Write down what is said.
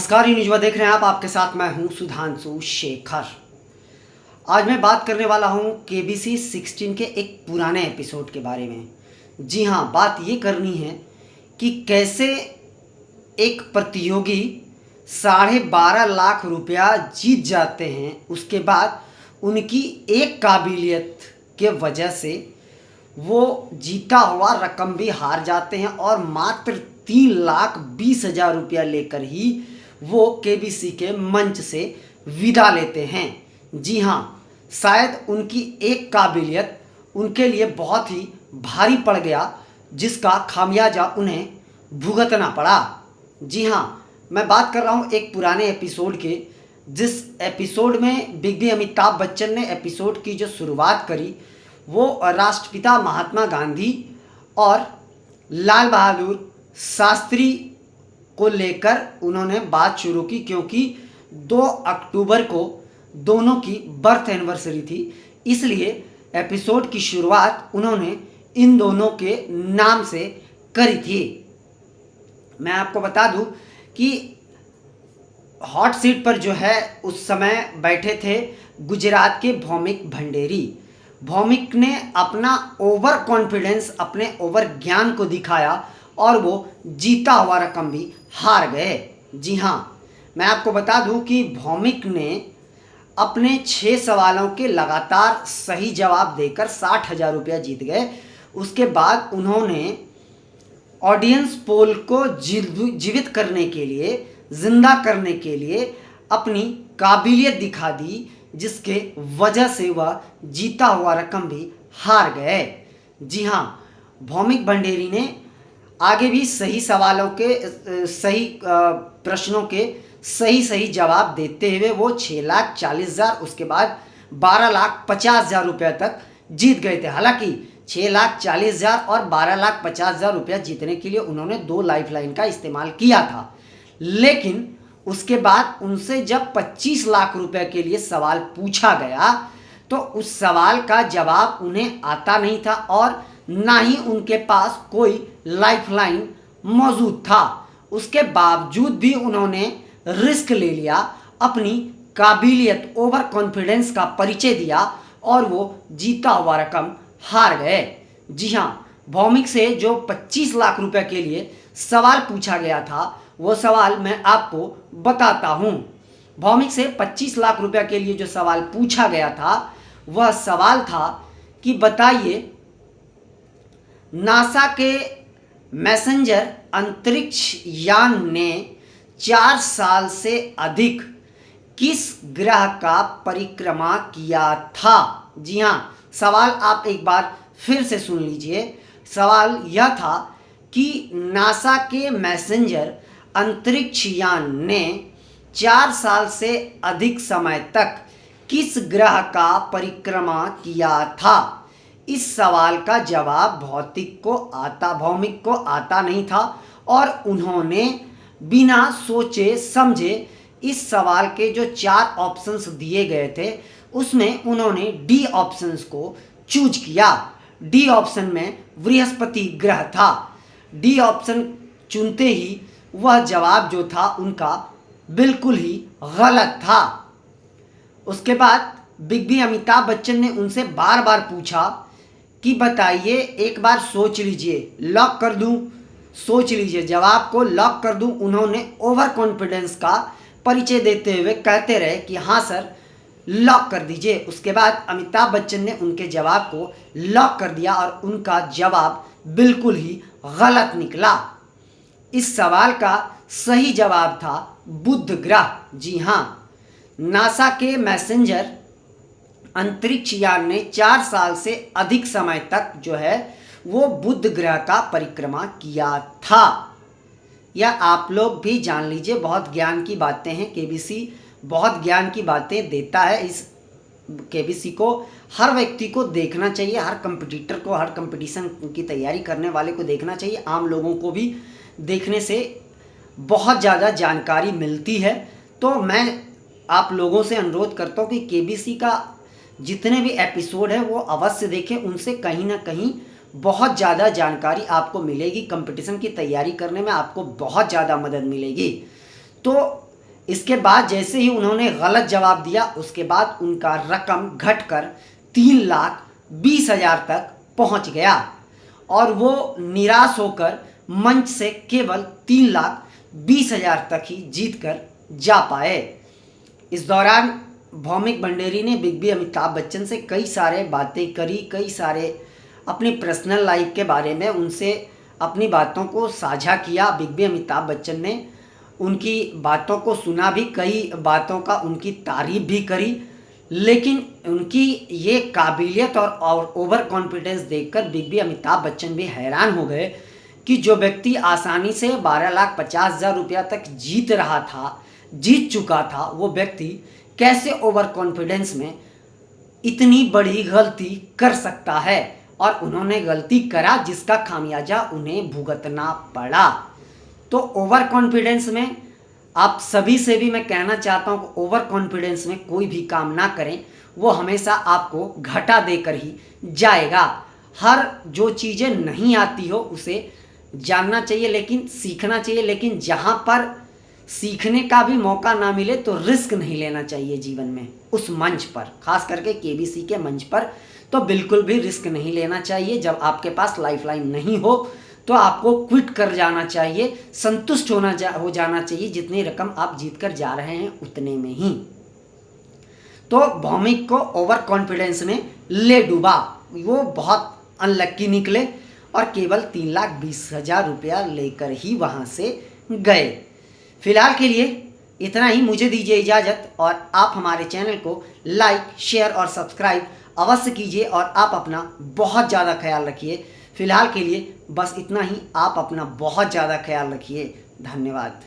नमस्कार, ये न्यूज़ देख रहे हैं आप। आपके साथ मैं हूं सुधांशु शेखर। आज मैं बात करने वाला हूं केबीसी 16 के एक पुराने एपिसोड के बारे में। जी हां, बात ये करनी है कि कैसे एक प्रतियोगी 12.5 लाख रुपया जीत जाते हैं, उसके बाद उनकी एक काबिलियत के वजह से वो जीता हुआ रकम भी हार जाते हैं और मात्र 3,20,000 रुपया लेकर ही वो केबीसी के मंच से विदा लेते हैं। जी हाँ, शायद उनकी एक काबिलियत उनके लिए बहुत ही भारी पड़ गया, जिसका खामियाजा उन्हें भुगतना पड़ा। जी हाँ, मैं बात कर रहा हूँ एक पुराने एपिसोड के, जिस एपिसोड में बिग बी अमिताभ बच्चन ने एपिसोड की जो शुरुआत करी वो राष्ट्रपिता महात्मा गांधी और लाल बहादुर शास्त्री को लेकर उन्होंने बात शुरू की, क्योंकि 2 अक्टूबर को दोनों की बर्थ एनिवर्सरी थी। इसलिए एपिसोड की शुरुआत उन्होंने इन दोनों के नाम से करी थी। मैं आपको बता दूं कि हॉट सीट पर जो है उस समय बैठे थे गुजरात के भौमिक भंडेरी। भौमिक ने अपना ओवर कॉन्फिडेंस, अपने ओवर ज्ञान को दिखाया और वो जीता हुआ रकम भी हार गए। जी हाँ, मैं आपको बता दूं कि भौमिक ने अपने 6 सवालों के लगातार सही जवाब देकर 60,000 रुपया जीत गए। उसके बाद उन्होंने ऑडियंस पोल को जीवित करने के लिए, जिंदा करने के लिए अपनी काबिलियत दिखा दी, जिसके वजह से वह जीता हुआ रकम भी हार गए। जी हाँ, भौमिक भंडेरी ने आगे भी सही सवालों के, सही प्रश्नों के सही जवाब देते हुए वो 6,40,000, उसके बाद 12,50,000 रुपये तक जीत गए थे। हालांकि 6,40,000 और 12,50,000 रुपया जीतने के लिए उन्होंने 2 लाइफलाइन का इस्तेमाल किया था, लेकिन उसके बाद उनसे जब 25 लाख रुपए के लिए सवाल पूछा गया तो उस सवाल का जवाब उन्हें आता नहीं था और ना ही उनके पास कोई लाइफलाइन मौजूद था। उसके बावजूद भी उन्होंने रिस्क ले लिया, अपनी काबिलियत, ओवर कॉन्फिडेंस का परिचय दिया और वो जीता हुआ रकम हार गए। जी हाँ, भौमिक से जो 25 लाख रुपए के लिए सवाल पूछा गया था, वो सवाल मैं आपको बताता हूँ। भौमिक से 25 लाख रुपया के लिए जो सवाल पूछा गया था, वह सवाल था कि बताइए, नासा के मैसेंजर अंतरिक्ष यान ने 4 साल से अधिक किस ग्रह का परिक्रमा किया था? जी हाँ, सवाल आप एक बार फिर से सुन लीजिए। सवाल यह था कि नासा के मैसेंजर अंतरिक्ष यान ने 4 साल से अधिक समय तक किस ग्रह का परिक्रमा किया था? इस सवाल का जवाब भौमिक को आता नहीं था और उन्होंने बिना सोचे समझे इस सवाल के जो 4 ऑप्शंस दिए गए थे, उसमें उन्होंने डी ऑप्शंस को चूज किया। डी ऑप्शन में बृहस्पति ग्रह था। डी ऑप्शन चुनते ही वह जवाब जो था उनका बिल्कुल ही गलत था। उसके बाद बिग बी अमिताभ बच्चन ने उनसे बार बार पूछा कि बताइए, एक बार सोच लीजिए, लॉक कर दूं? सोच लीजिए, जवाब को लॉक कर दूं? उन्होंने ओवर कॉन्फिडेंस का परिचय देते हुए कहते रहे कि हाँ सर, लॉक कर दीजिए। उसके बाद अमिताभ बच्चन ने उनके जवाब को लॉक कर दिया और उनका जवाब बिल्कुल ही गलत निकला। इस सवाल का सही जवाब था बुध ग्रह। जी हाँ, नासा के मैसेंजर अंतरिक्ष यान ने 4 साल से अधिक समय तक जो है वो बुध ग्रह का परिक्रमा किया था। यह आप लोग भी जान लीजिए, बहुत ज्ञान की बातें हैं। केबीसी बहुत ज्ञान की बातें देता है। इस केबीसी को हर व्यक्ति को देखना चाहिए, हर कंपटीटर को, हर कंपटीशन की तैयारी करने वाले को देखना चाहिए। आम लोगों को भी देखने से बहुत ज़्यादा जानकारी मिलती है। तो मैं आप लोगों से अनुरोध करता हूँ कि केबीसी का जितने भी एपिसोड है वो अवश्य देखें। उनसे कहीं ना कहीं बहुत ज़्यादा जानकारी आपको मिलेगी। कंपटीशन की तैयारी करने में आपको बहुत ज़्यादा मदद मिलेगी। तो इसके बाद जैसे ही उन्होंने गलत जवाब दिया उसके बाद उनका रकम घटकर 3,20,000 तक पहुंच गया और वो निराश होकर मंच से केवल 3,20,000 तक ही जीत कर जा पाए। इस दौरान भौमिक भंडेरी ने बिग बी अमिताभ बच्चन से कई सारे बातें करी, कई सारे अपनी पर्सनल लाइफ के बारे में उनसे अपनी बातों को साझा किया। बिग बी अमिताभ बच्चन ने उनकी बातों को सुना भी, कई बातों का उनकी तारीफ भी करी, लेकिन उनकी ये काबिलियत और ओवर कॉन्फिडेंस देखकर बिग बी अमिताभ बच्चन भी हैरान हो गए कि जो व्यक्ति आसानी से 12,50,000 रुपया तक जीत चुका था, वो व्यक्ति कैसे ओवर कॉन्फिडेंस में इतनी बड़ी गलती कर सकता है। और उन्होंने गलती करा जिसका खामियाजा उन्हें भुगतना पड़ा। तो ओवर कॉन्फिडेंस में आप सभी से भी मैं कहना चाहता हूँ कि ओवर कॉन्फिडेंस में कोई भी काम ना करें, वो हमेशा आपको घाटा देकर ही जाएगा। हर जो चीज़ें नहीं आती हो उसे जानना चाहिए, लेकिन सीखना चाहिए, लेकिन जहाँ पर सीखने का भी मौका ना मिले तो रिस्क नहीं लेना चाहिए जीवन में। उस मंच पर, खास करके केबीसी के मंच पर तो बिल्कुल भी रिस्क नहीं लेना चाहिए। जब आपके पास लाइफलाइन नहीं हो तो आपको क्विट कर जाना चाहिए, संतुष्ट हो जाना चाहिए। जितनी रकम आप जीत कर जा रहे हैं उतने में ही। तो भौमिक को ओवर कॉन्फिडेंस ने ले डूबा, वो बहुत अनलक्की निकले और केवल 3,20,000 रुपया लेकर ही वहाँ से गए। फिलहाल के लिए इतना ही, मुझे दीजिए इजाज़त और आप हमारे चैनल को लाइक, शेयर और सब्सक्राइब अवश्य कीजिए और आप अपना बहुत ज़्यादा ख्याल रखिए। फिलहाल के लिए बस इतना ही, आप अपना बहुत ज़्यादा ख्याल रखिए। धन्यवाद।